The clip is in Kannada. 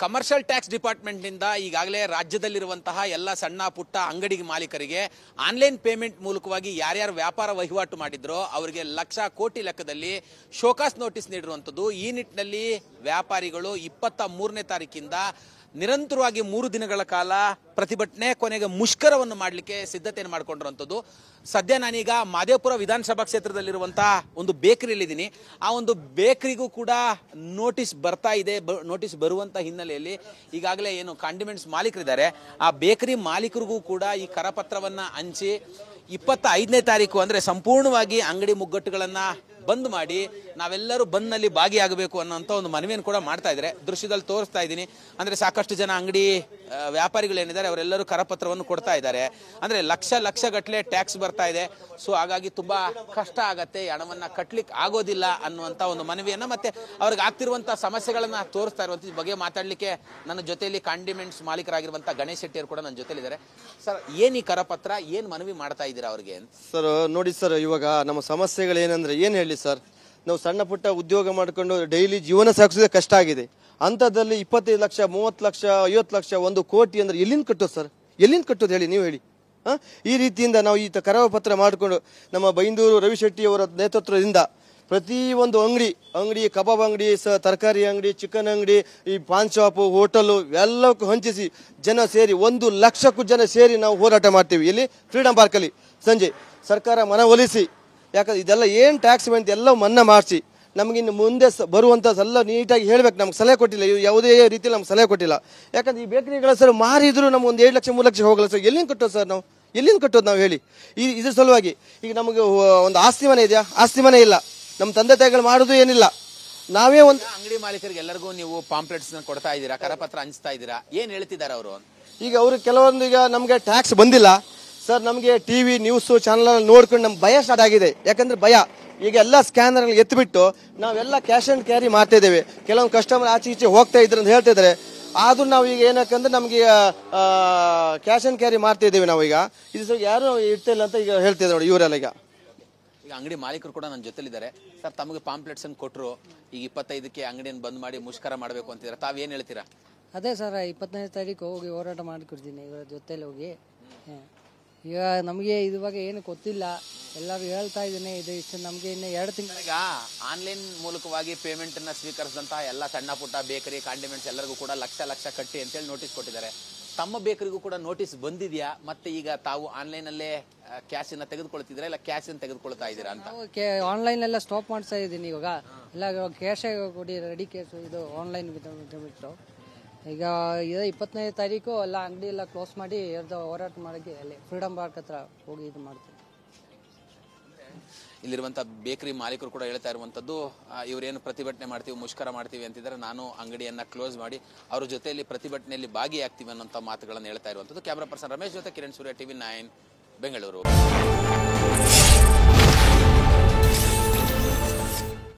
ಕಮರ್ಷಿಯಲ್ ಟ್ಯಾಕ್ಸ್ ಡಿಪಾರ್ಟ್ಮೆಂಟ್ನಿಂದ ಈಗಾಗಲೇ ರಾಜ್ಯದಲ್ಲಿರುವಂತಹ ಎಲ್ಲ ಸಣ್ಣ ಪುಟ್ಟ ಅಂಗಡಿ ಮಾಲೀಕರಿಗೆ ಆನ್ಲೈನ್ ಪೇಮೆಂಟ್ ಮೂಲಕವಾಗಿ ಯಾರ್ಯಾರು ವ್ಯಾಪಾರ ವಹಿವಾಟು ಮಾಡಿದ್ರೋ ಅವರಿಗೆ ಲಕ್ಷ ಕೋಟಿ ಲೆಕ್ಕದಲ್ಲಿ ಶೋಕಾಸ್ ನೋಟಿಸ್ ನೀಡಿರುವಂಥದ್ದು. ಈ ನಿಟ್ಟಿನಲ್ಲಿ ವ್ಯಾಪಾರಿಗಳು 23ನೇ ತಾರೀಕಿಂದ ನಿರಂತರವಾಗಿ 3 ದಿನಗಳ ಕಾಲ ಪ್ರತಿಭಟನೆ ಕೊನೆಗೆ ಮುಷ್ಕರವನ್ನು ಮಾಡಲಿಕ್ಕೆ ಸಿದ್ಧತೆಯನ್ನು ಮಾಡಿಕೊಂಡಿರುವಂಥದ್ದು. ಸದ್ಯ ನಾನೀಗ ಮಾದೇವಪುರ ವಿಧಾನಸಭಾ ಕ್ಷೇತ್ರದಲ್ಲಿರುವಂತಹ ಒಂದು ಬೇಕರಿಯಲ್ಲಿದ್ದೀನಿ. ಆ ಒಂದು ಬೇಕರಿಗೂ ಕೂಡ ನೋಟಿಸ್ ಬರ್ತಾ ಇದೆ. ನೋಟಿಸ್ ಬರುವಂತ ಹಿನ್ನೆಲೆಯಲ್ಲಿ ಈಗಾಗಲೇ ಏನು ಕಾಂಡಿಮೆಂಟ್ಸ್ ಮಾಲೀಕರಿದ್ದಾರೆ ಆ ಬೇಕರಿ ಮಾಲೀಕರಿಗೂ ಕೂಡ ಈ ಕರಪತ್ರವನ್ನ ಹಂಚಿ 25ನೇ ತಾರೀಕು ಅಂದ್ರೆ ಸಂಪೂರ್ಣವಾಗಿ ಅಂಗಡಿ ಮುಗ್ಗಟ್ಟುಗಳನ್ನ ಬಂದ್ ಮಾಡಿ ನಾವೆಲ್ಲರೂ ಬಂದ್ನಲ್ಲಿ ಭಾಗಿಯಾಗಬೇಕು ಅನ್ನೋಂಥ ಒಂದು ಮನವಿಯನ್ನು ಕೂಡ ಮಾಡ್ತಾ ಇದ್ದಾರೆ. ದೃಶ್ಯದಲ್ಲಿ ತೋರಿಸ್ತಾ ಇದ್ದೀನಿ. ಅಂದ್ರೆ ಸಾಕಷ್ಟು ಜನ ಅಂಗಡಿ ವ್ಯಾಪಾರಿಗಳೇನಿದ್ದಾರೆ ಅವರೆಲ್ಲರೂ ಕರಪತ್ರವನ್ನು ಕೊಡ್ತಾ ಇದ್ದಾರೆ. ಅಂದ್ರೆ ಲಕ್ಷ ಗಟ್ಟಲೆ ಟ್ಯಾಕ್ಸ್ ಬರ್ತಾ ಇದೆ. ಸೊ ಹಾಗಾಗಿ ತುಂಬಾ ಕಷ್ಟ ಆಗತ್ತೆ, ಹಣವನ್ನ ಕಟ್ಲಿಕ್ಕೆ ಆಗೋದಿಲ್ಲ ಅನ್ನುವಂಥ ಒಂದು ಮನವಿಯನ್ನ ಮತ್ತೆ ಅವ್ರಿಗೆ ಆಗ್ತಿರುವಂತಹ ಸಮಸ್ಯೆಗಳನ್ನ ತೋರಿಸ್ತಾ ಇರುವಂತ ಬಗ್ಗೆ ಮಾತಾಡ್ಲಿಕ್ಕೆ ನನ್ನ ಜೊತೆಯಲ್ಲಿ ಕಾಂಡಿಮೆಂಟ್ಸ್ ಮಾಲೀಕರಾಗಿರುವಂತಹ ಗಣೇಶ್ ಶೆಟ್ಟಿಯವರು ಕೂಡ ನನ್ನ ಜೊತೆಲಿದ್ದಾರೆ. ಸರ್, ಏನ್ ಈ ಕರಪತ್ರ, ಏನ್ ಮನವಿ ಮಾಡ್ತಾ ಇದ್ದೀರಾ ಅವ್ರಿಗೆ? ಸರ್ ನೋಡಿ ಸರ್, ಇವಾಗ ನಮ್ಮ ಸಮಸ್ಯೆಗಳು ಏನಂದ್ರೆ ಏನ್ ಹೇಳಿ ಸರ್, ನಾವು ಸಣ್ಣ ಪುಟ್ಟ ಉದ್ಯೋಗ ಮಾಡ್ಕೊಂಡು ಡೈಲಿ ಜೀವನ ಸಾಗಿಸೋದೇ ಕಷ್ಟ ಆಗಿದೆ. ಅಂಥದ್ದಲ್ಲಿ 25 ಲಕ್ಷ 30 ಲಕ್ಷ 50 ಲಕ್ಷ 1 ಕೋಟಿ ಅಂದ್ರೆ ಎಲ್ಲಿಂದ ಕಟ್ಟೋದು ಸರ್? ಎಲ್ಲಿಂದ ಕಟ್ಟೋದು ಹೇಳಿ, ನೀವು ಹೇಳಿ. ಈ ರೀತಿಯಿಂದ ನಾವು ಈ ಕರಪತ್ರ ಮಾಡಿಕೊಂಡು ನಮ್ಮ ಬೈಂದೂರು ರವಿಶೆಟ್ಟಿ ಅವರ ನೇತೃತ್ವದಿಂದ ಪ್ರತಿ ಒಂದು ಅಂಗಡಿ ಕಬಾಬ್ ಅಂಗಡಿ, ತರಕಾರಿ ಅಂಗಡಿ, ಚಿಕನ್ ಅಂಗಡಿ, ಈ ಪಾನ್ ಶಾಪು, ಹೋಟೆಲು ಎಲ್ಲಕ್ಕೂ ಹಂಚಿಸಿ ಜನ ಸೇರಿ 1 ಲಕ್ಷಕ್ಕೂ ಜನ ಸೇರಿ ನಾವು ಹೋರಾಟ ಮಾಡ್ತೀವಿ. ಇಲ್ಲಿ ಫ್ರೀಡಂ ಪಾರ್ಕಲ್ಲಿ ಸಂಜೆ ಸರ್ಕಾರ ಮನವೊಲಿಸಿ, ಯಾಕಂದ್ರೆ ಇದೆಲ್ಲ ಏನು ಟ್ಯಾಕ್ಸ್ ಬಂತು ಎಲ್ಲ ಮನ್ನಾ ಮಾಡಿಸಿ ನಮಗಿನ್ನು ಮುಂದೆ ಬರುವಂಥ ಎಲ್ಲ ನೀಟಾಗಿ ಹೇಳ್ಬೇಕು. ನಮ್ಗೆ ಸಲಹೆ ಕೊಟ್ಟಿಲ್ಲ, ಯಾವುದೇ ರೀತಿಯಲ್ಲಿ ನಮ್ಗೆ ಸಲಹೆ ಕೊಟ್ಟಿಲ್ಲ. ಯಾಕಂದ್ರೆ ಈ ಬೇಕರಿಗಳ ಸರ್ ಮಾರಿದ್ರು ನಮ್ಗೆ 1 2 ಲಕ್ಷ 3 ಲಕ್ಷ ಹೋಗಲ್ಲ ಸರ್. ಎಲ್ಲಿಂದ ಕಟ್ಟೋದು ಸರ್? ನಾವು ಎಲ್ಲಿಂದ ಕಟ್ಟೋದು ನಾವು ಹೇಳಿ? ಇದ್ರ ಸಲುವಾಗಿ ಈಗ ನಮಗೆ ಒಂದು ಆಸ್ತಿ ಮನೆ ಇದೆಯಾ? ಆಸ್ತಿ ಮನೆ ಇಲ್ಲ. ನಮ್ಮ ತಂದೆ ತಾಯಿಗಳು ಮಾಡೋದು ಏನಿಲ್ಲ. ನಾವೇ ಒಂದು ಅಂಗಡಿ ಮಾಲೀಕರಿಗೆ ಎಲ್ಲರಿಗೂ ನೀವು ಪಾಂಪ್ಲೆಟ್ಸ್ ಕೊಡ್ತಾ ಇದ್ದೀರಾ, ಕರಪತ್ರ ಹಂಚ್ತಾ ಇದ್ದೀರಾ, ಏನ್ ಹೇಳ್ತಿದ್ದಾರೆ ಅವರು? ಈಗ ಅವರು ಕೆಲವೊಂದು ಈಗ ನಮಗೆ ಟ್ಯಾಕ್ಸ್ ಬಂದಿಲ್ಲ ಸರ್, ನಮಗೆ ಟಿವಿ ನ್ಯೂಸು ಚಾನಲ್ ನೋಡ್ಕೊಂಡು ನಮ್ಗೆ ಭಯ ಸ್ಟಾರ್ಟ್ ಆಗಿದೆ. ಯಾಕಂದ್ರೆ ಭಯ ಈಗ ಎಲ್ಲ ಸ್ಕ್ಯಾನರ್ ಎತ್ಬಿಟ್ಟು ನಾವೆಲ್ಲ ಕ್ಯಾಶ್ ಅಂಡ್ ಕ್ಯಾರಿ ಮಾಡ್ತಾ ಇದ್ದೇವೆ. ಕೆಲವೊಂದು ಕಸ್ಟಮರ್ ಆಚೆ ಈಚೆ ಹೋಗ್ತಾ ಇದ್ರು ಅಂತ ಹೇಳ್ತಾ ಇದ್ದಾರೆ. ಆದ್ರೂ ನಾವು ಈಗ ಏನಕ್ಕಂದ್ರೆ ನಮ್ಗೆ ಕ್ಯಾಶ್ ಅಂಡ್ ಕ್ಯಾರಿ ಮಾಡ್ತಾ ಇದ್ದೇವೆ. ನಾವು ಈಗ ಇದು ಯಾರು ಇಡ್ತಾ ಇಲ್ಲ ಅಂತ ಈಗ ಹೇಳ್ತಿದ್ದಾರೆ ನೋಡಿ ಇವರೆಲ್ಲ. ಈಗ ಅಂಗಡಿ ಮಾಲೀಕರು ಕೂಡ ನನ್ನ ಜೊತೆಲಿದ್ದಾರೆ. ಸರ್, ತಮಗೆ ಪಾಂಪ್ಲೆಟ್ಸ್ ಅನ್ನು ಕೊಟ್ಟರು, ಈಗ 25ಕ್ಕೆ ಅಂಗಡಿಯನ್ನು ಬಂದ್ ಮಾಡಿ ಮುಷ್ಕರ ಮಾಡಬೇಕು ಅಂತಿದ್ದಾರೆ, ತಾವೇನ್ ಹೇಳ್ತೀರಾ? ಅದೇ ಸರ್, 25ನೇ ತಾರೀಕು ಹೋಗಿ ಹೋರಾಟ ಮಾಡಿಕೊಡ್ತೀನಿ ಇವರ ಜೊತೆಲಿ ಹೋಗಿ. ಈಗ ನಮಗೆ ಇದ್ರ ಬಗ್ಗೆ ಏನು ಗೊತ್ತಿಲ್ಲ, ಎಲ್ಲರೂ ಹೇಳ್ತಾ ಇದ್ದೀನಿ. ಇದು ಇಷ್ಟು ನಮಗೆ ಇನ್ನು 2 ತಿಂಗಳಿಗೆ ಆನ್ಲೈನ್ ಮೂಲಕವಾಗಿ ಪೇಮೆಂಟ್ ಅನ್ನ ಸ್ವೀಕರಿಸಿದಂತಹ ಎಲ್ಲ ಸಣ್ಣ ಪುಟ್ಟ ಬೇಕರಿ ಕಾಂಡಿಮೆಂಟ್ಸ್ ಎಲ್ಲರಿಗೂ ಕೂಡ ಲಕ್ಷ ಕಟ್ಟಿ ಅಂತೇಳಿ ನೋಟಿಸ್ ಕೊಟ್ಟಿದ್ದಾರೆ. ತಮ್ಮ ಬೇಕರಿಗೂ ಕೂಡ ನೋಟಿಸ್ ಬಂದಿದೆಯಾ? ಮತ್ತೆ ಈಗ ತಾವು ಆನ್ಲೈನ್ ಅಲ್ಲೇ ಕ್ಯಾಶ್ ಅನ್ನ ತೆಗೆದುಕೊಳ್ತಿದ್ದೀರಾ ಇಲ್ಲ ಕ್ಯಾಶ್ ಅನ್ನು ತೆಗೆದುಕೊಳ್ತಾ ಇದ್ದೀರಾ ಅಂತ? ಆನ್ಲೈನ್ ಎಲ್ಲ ಸ್ಟಾಪ್ ಮಾಡ್ತಾ ಇದ್ದೀನಿ. ಇವಾಗ ಎಲ್ಲ ಕ್ಯಾಶೇ ಕೊಡಿ, ರೆಡಿ ಕ್ಯಾಶ್. ಇದು ಆನ್ಲೈನ್ ಬಿಟ್ಟು ಈಗ 25ನೇ ತಾರೀಕು ಎಲ್ಲ ಅಂಗಡಿ ಎಲ್ಲ ಕ್ಲೋಸ್ ಮಾಡಿ ಹೋರಾಟ ಮಾಡೋಕ್ಕೆ ಅಲ್ಲಿ ಫ್ರೀಡಂ ಪಾರ್ಕ್ ಹತ್ರ ಹೋಗಿ ಇದು ಮಾಡ್ತೀವಿ. ಇಲ್ಲಿರುವಂಥ ಬೇಕರಿ ಮಾಲೀಕರು ಕೂಡ ಹೇಳ್ತಾ ಇರುವಂಥದ್ದು, ಇವರೇನು ಪ್ರತಿಭಟನೆ ಮಾಡ್ತೀವಿ, ಮುಷ್ಕರ ಮಾಡ್ತೀವಿ ಅಂತಿದ್ದಾರೆ, ನಾನು ಅಂಗಡಿಯನ್ನ ಕ್ಲೋಸ್ ಮಾಡಿ ಅವ್ರ ಜೊತೆಯಲ್ಲಿ ಪ್ರತಿಭಟನೆಯಲ್ಲಿ ಭಾಗಿಯಾಗ್ತೀವಿ ಅನ್ನೋಂಥ ಮಾತುಗಳನ್ನು ಹೇಳ್ತಾ ಇರುವಂಥದ್ದು. ಕ್ಯಾಮರಾ ಪರ್ಸನ್ ರಮೇಶ್ ಜೊತೆ ಕಿರಣ್ ಸೂರ್ಯ, TV9 ಬೆಂಗಳೂರು.